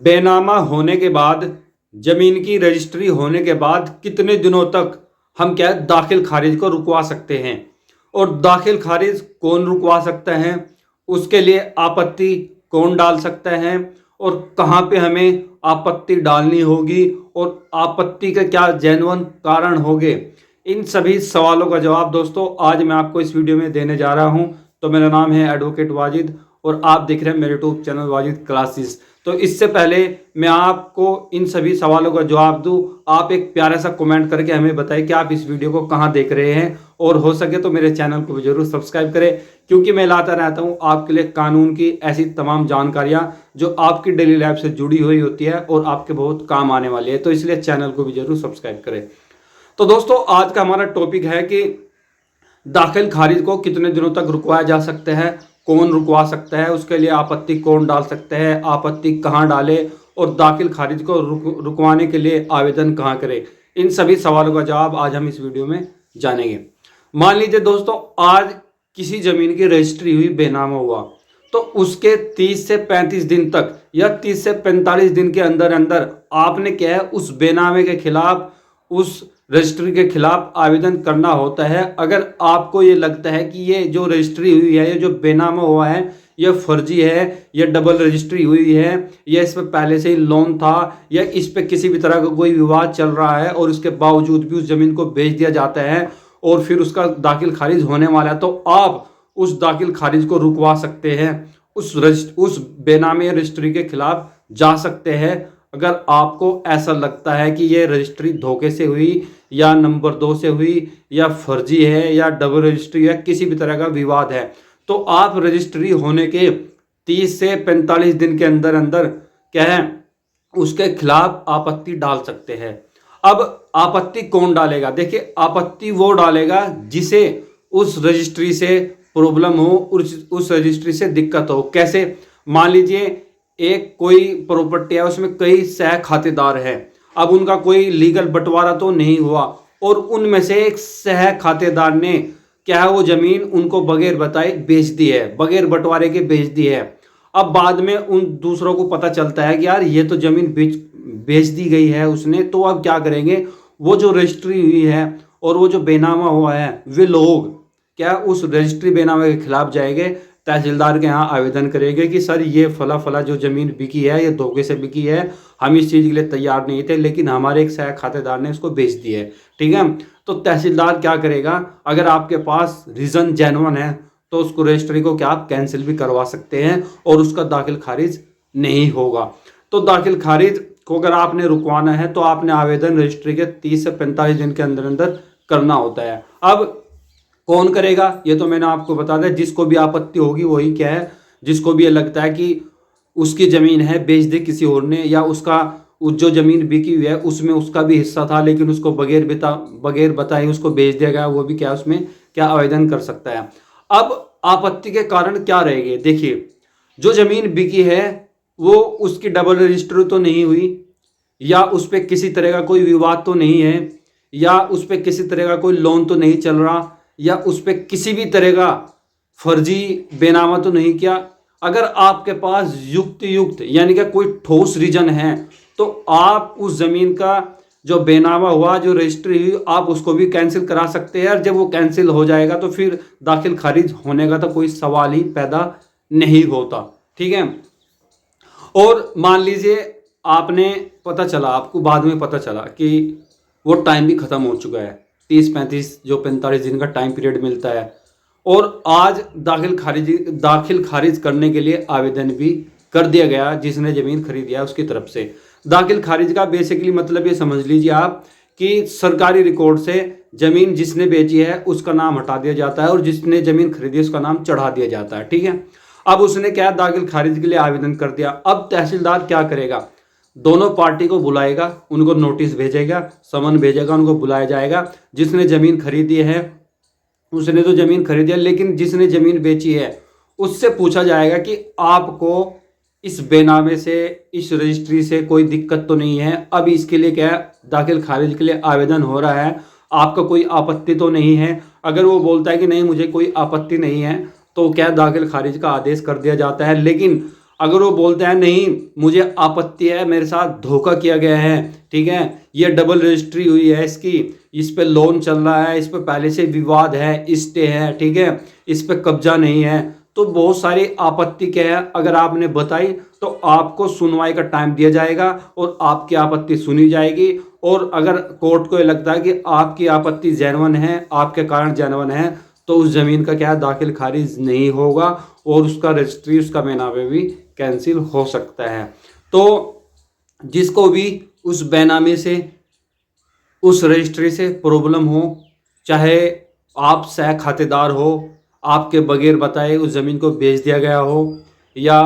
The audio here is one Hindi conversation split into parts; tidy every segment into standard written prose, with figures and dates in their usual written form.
बेनामा होने के बाद, जमीन की रजिस्ट्री होने के बाद कितने दिनों तक हम दाखिल खारिज को रुकवा सकते हैं, और दाखिल खारिज कौन रुकवा सकता है, उसके लिए आपत्ति कौन डाल सकता है, और कहाँ पे हमें आपत्ति डालनी होगी, और आपत्ति के क्या जेन्युइन कारण होंगे। इन सभी सवालों का जवाब दोस्तों आज मैं आपको इस वीडियो में देने जा रहा हूं। तो मेरा नाम है एडवोकेट वाजिद और आप देख रहे हैं मेरे यूट्यूब चैनल वाजिद क्लासेस। तो इससे पहले मैं आपको इन सभी सवालों का जवाब दूं, आप एक प्यारा सा कमेंट करके हमें बताएं कि आप इस वीडियो को कहां देख रहे हैं, और हो सके तो मेरे चैनल को भी जरूर सब्सक्राइब करें, क्योंकि मैं लाता रहता हूं आपके लिए कानून की ऐसी तमाम जानकारियां जो आपकी डेली लाइफ से जुड़ी हुई होती है और आपके बहुत काम आने वाली है। तो इसलिए चैनल को भी जरूर सब्सक्राइब करें। तो दोस्तों आज का हमारा टॉपिक है कि दाखिल खारिज को कितने दिनों तक रुकवाया जा सकता है, कौन रुकवा सकता है, उसके लिए आपत्ति कौन डाल सकता है, आपत्ति कहां डाले, और दाखिल खारिज को रुकवाने के लिए आवेदन कहां करें। इन सभी सवालों का जवाब आज हम इस वीडियो में जानेंगे। मान लीजिए दोस्तों आज किसी जमीन की रजिस्ट्री हुई, बेनामा हुआ, तो उसके 30 से 35 दिन तक या 30 से 45 दिन के अंदर अंदर आपने क्या है उस बेनामे के खिलाफ, उस रजिस्ट्री के खिलाफ आवेदन करना होता है। अगर आपको ये लगता है कि ये जो रजिस्ट्री हुई है, ये जो बेनामा हुआ है, ये फर्जी है, ये डबल रजिस्ट्री हुई है, या इस पर पहले से ही लोन था, या इस पर किसी भी तरह का कोई विवाद चल रहा है और उसके बावजूद भी उस जमीन को बेच दिया जाता है और फिर उसका दाखिल खारिज होने वाला है, तो आप उस दाखिल खारिज को रुकवा सकते हैं, उस बेनामे रजिस्ट्री के खिलाफ जा सकते हैं। अगर आपको ऐसा लगता है कि ये रजिस्ट्री धोखे से हुई, या नंबर 2 से हुई, या फर्जी है, या डबल रजिस्ट्री है, किसी भी तरह का विवाद है, तो आप रजिस्ट्री होने के 30 से 45 दिन के अंदर अंदर क्या है उसके खिलाफ आपत्ति डाल सकते हैं। अब आपत्ति कौन डालेगा? देखिए, आपत्ति वो डालेगा जिसे उस रजिस्ट्री से प्रॉब्लम हो, उस रजिस्ट्री से दिक्कत हो। कैसे? मान लीजिए एक कोई प्रॉपर्टी है, उसमें कई सह खातेदार हैं, अब उनका कोई लीगल बंटवारा तो नहीं हुआ, और उनमें से एक सह खातेदार ने क्या है वो जमीन उनको बगैर बताए बेच दी है, बगैर बंटवारे के बेच दी है। अब बाद में उन दूसरों को पता चलता है कि यार ये तो जमीन बेच दी गई है उसने, तो अब क्या करेंगे, वो जो रजिस्ट्री हुई है और वो जो बेनामा हुआ है, वे लोग क्या उस रजिस्ट्री बेनामे के खिलाफ जाएंगे, तहसीलदार के यहाँ आवेदन करेंगे कि सर ये फला फला जो जमीन बिकी है ये धोखे से बिकी है, हम इस चीज़ के लिए तैयार नहीं थे, लेकिन हमारे एक सह खातेदार ने इसको बेच दिया है। ठीक है, तो तहसीलदार क्या करेगा, अगर आपके पास रीज़न जेन्युइन है तो उसको रजिस्ट्री को क्या आप कैंसिल भी करवा सकते हैं और उसका दाखिल खारिज नहीं होगा। तो दाखिल खारिज को अगर आपने रुकवाना है तो आपने आवेदन रजिस्ट्री के 30 से 45 दिन के अंदर अंदर करना होता है। अब कौन करेगा ये तो मैंने आपको बता दिया, जिसको भी आपत्ति होगी वही क्या है, जिसको भी ये लगता है कि उसकी ज़मीन है बेच दे किसी और ने, या उसका जो ज़मीन बिकी हुई है उसमें उसका भी हिस्सा था लेकिन उसको बगैर बताए उसको बेच दिया गया, वो भी क्या उसमें क्या आवेदन कर सकता है। अब आपत्ति के कारण क्या रहेंगे? देखिए, जो ज़मीन बिकी है वो उसकी डबल रजिस्ट्री तो नहीं हुई, या उस पर किसी तरह का कोई विवाद तो नहीं है, या उस पर किसी तरह का कोई लोन तो नहीं चल रहा, या उस पर किसी भी तरह का फर्जी बेनामा तो नहीं किया। अगर आपके पास युक्त यानी कि कोई ठोस रीजन है तो आप उस ज़मीन का जो बेनामा हुआ, जो रजिस्ट्री हुई, आप उसको भी कैंसिल करा सकते हैं। और जब वो कैंसिल हो जाएगा तो फिर दाखिल खारिज होने का तो कोई सवाल ही पैदा नहीं होता। ठीक है, और मान लीजिए आपने आपको बाद में पता चला कि वो टाइम भी ख़त्म हो चुका है, 30-35 जो 45 दिन का टाइम पीरियड मिलता है, और आज दाखिल खारिज करने के लिए आवेदन भी कर दिया गया जिसने ज़मीन खरीदी है उसकी तरफ से। दाखिल खारिज का बेसिकली मतलब ये समझ लीजिए आप कि सरकारी रिकॉर्ड से ज़मीन जिसने बेची है उसका नाम हटा दिया जाता है और जिसने ज़मीन खरीदी है उसका नाम चढ़ा दिया जाता है। ठीक है, अब उसने क्या दाखिल खारिज के लिए आवेदन कर दिया। अब तहसीलदार क्या करेगा, दोनों पार्टी को बुलाएगा, उनको नोटिस भेजेगा, समन भेजेगा, उनको बुलाया जाएगा। जिसने ज़मीन खरीदी है उसने तो ज़मीन खरीदी है, लेकिन जिसने ज़मीन बेची है उससे पूछा जाएगा कि आपको इस बेनामे से, इस रजिस्ट्री से कोई दिक्कत तो नहीं है? अब इसके लिए क्या दाखिल खारिज के लिए आवेदन हो रहा है, आपका कोई आपत्ति तो नहीं है? अगर वो बोलता है कि नहीं मुझे कोई आपत्ति नहीं है तो क्या दाखिल खारिज का आदेश कर दिया जाता है। लेकिन अगर वो बोलते हैं नहीं मुझे आपत्ति है, मेरे साथ धोखा किया गया है, ठीक है, ये डबल रजिस्ट्री हुई है इसकी, इस पे लोन चल रहा है, इस पे पहले से विवाद है, स्टे है, ठीक है, इस पे कब्जा नहीं है, तो बहुत सारी आपत्ति क्या है अगर आपने बताई तो आपको सुनवाई का टाइम दिया जाएगा और आपकी आपत्ति सुनी जाएगी। और अगर कोर्ट को ये लगता है कि आपकी आपत्ति जेन्युइन है, आपके कारण जेन्युइन है, तो उस जमीन का क्या दाखिल खारिज नहीं होगा और उसका रजिस्ट्री, उसका बेनामे भी कैंसिल हो सकता है। तो जिसको भी उस बेनामे से, उस रजिस्ट्री से प्रॉब्लम हो, चाहे आप सह खातेदार हो, आपके बगैर बताए उस ज़मीन को बेच दिया गया हो, या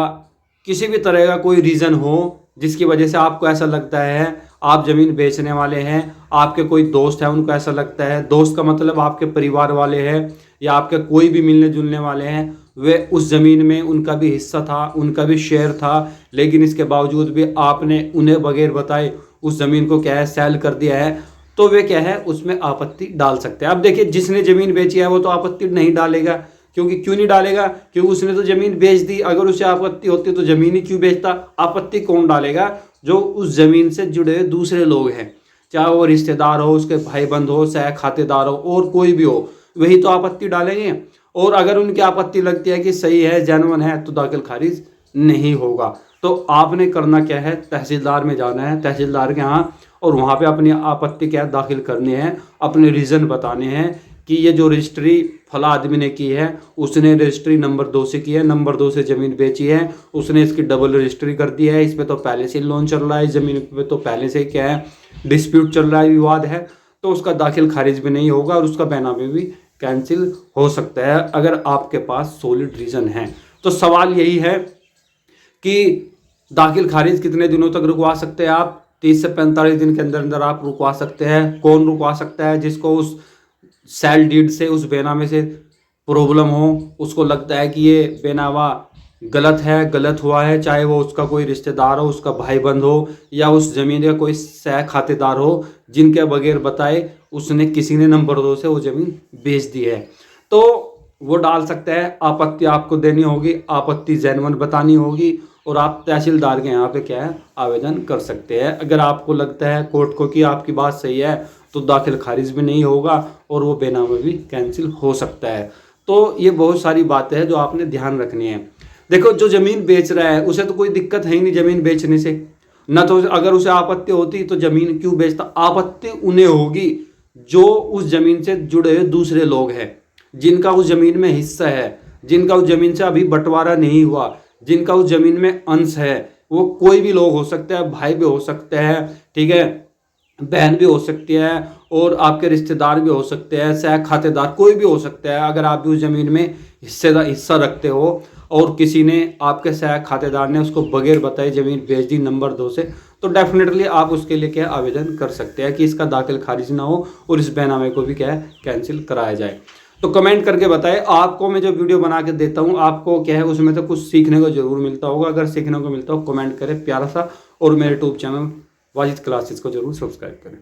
किसी भी तरह का कोई रीज़न हो जिसकी वजह से आपको ऐसा लगता है आप ज़मीन बेचने वाले हैं, आपके कोई दोस्त है उनको ऐसा लगता है, दोस्त का मतलब आपके परिवार वाले हैं या आपके कोई भी मिलने जुलने वाले हैं, वे उस ज़मीन में उनका भी हिस्सा था, उनका भी शेयर था, लेकिन इसके बावजूद भी आपने उन्हें बगैर बताए उस ज़मीन को क्या है सेल कर दिया है, तो वे क्या है उसमें आपत्ति डाल सकते हैं। अब देखिए जिसने ज़मीन बेची है वो तो आपत्ति नहीं डालेगा, क्योंकि क्यों नहीं डालेगा, क्योंकि उसने तो ज़मीन बेच दी। अगर उसे आपत्ति होती तो ज़मीन ही क्यों बेचता। आपत्ति कौन डालेगा, जो उस ज़मीन से जुड़े दूसरे लोग हैं, चाहे वो रिश्तेदार हो, उसके भाई बंद हो, सह खातेदार हो और कोई भी हो, वही तो आपत्ति डालेंगे। और अगर उनकी आपत्ति लगती है कि सही है, जेन्युइन है, तो दाखिल खारिज नहीं होगा। तो आपने करना क्या है, तहसीलदार में जाना है, तहसीलदार के यहाँ, और वहाँ पे अपनी आपत्ति क्या दाखिल करनी है, अपने रीज़न बताने हैं कि ये जो रजिस्ट्री फला आदमी ने की है, उसने रजिस्ट्री नंबर 2 से की है, नंबर 2 से ज़मीन बेची है, उसने इसकी डबल रजिस्ट्री कर दी है, इस पर तो पहले से लोन चल रहा है, इस ज़मीन पे तो पहले से क्या है डिस्प्यूट चल रहा है, विवाद है, तो उसका दाखिल खारिज भी नहीं होगा और उसका बेनामे भी कैंसिल हो सकता है अगर आपके पास सॉलिड रीज़न है। तो सवाल यही है कि दाखिल खारिज कितने दिनों तक रुकवा सकते हैं आप। 30 से 45 दिन के अंदर अंदर आप रुकवा सकते हैं। कौन रुकवा सकता है, जिसको उस सेल डीड से, उस बेनामे से प्रॉब्लम हो, उसको लगता है कि ये बेनामा गलत है, गलत हुआ है, चाहे वो उसका कोई रिश्तेदार हो, उसका भाई बंद हो, या उस ज़मीन का कोई सह खातेदार हो, जिनके बगैर बताए उसने किसी ने नंबर 2 से वो ज़मीन बेच दी है, तो वो डाल सकता है। आपत्ति आपको देनी होगी, आपत्ति जेन्युइन बतानी होगी और आप तहसीलदार के यहाँ पे क्या है आवेदन कर सकते हैं। अगर आपको लगता है कोर्ट को कि आपकी बात सही है तो दाखिल खारिज भी नहीं होगा और वो बेनामे भी कैंसिल हो सकता है। तो ये बहुत सारी बातें हैं जो आपने ध्यान रखनी है। देखो जो ज़मीन बेच रहा है उसे तो कोई दिक्कत है ही नहीं ज़मीन बेचने से, न तो अगर उसे आपत्ति होती तो ज़मीन क्यों बेचता। आपत्ति उन्हें होगी जो उस ज़मीन से जुड़े हुए दूसरे लोग हैं, जिनका उस ज़मीन में हिस्सा है, जिनका उस ज़मीन से अभी बंटवारा नहीं हुआ, जिनका उस ज़मीन में अंश है। वो कोई भी लोग हो सकते हैं, भाई भी हो सकते हैं, ठीक है, बहन भी हो सकती है और आपके रिश्तेदार भी हो सकते हैं, सह खातेदार कोई भी हो सकता है। अगर आप भी उस ज़मीन में हिस्सा रखते हो और किसी ने, आपके सह खातेदार ने उसको बगैर बताए ज़मीन बेच दी नंबर 2 से, तो डेफिनेटली आप उसके लिए क्या आवेदन कर सकते हैं कि इसका दाखिल खारिज ना हो और इस बेनामे को भी क्या है कैंसिल कराया जाए। तो कमेंट करके बताएं, आपको मैं जो वीडियो बना के देता हूँ आपको क्या है उसमें तो कुछ सीखने को जरूर मिलता होगा। अगर सीखने को मिलता हो कमेंट करें प्यारा सा, और मेरे यूट्यूब चैनल वाजिद क्लासेस को जरूर सब्सक्राइब करें।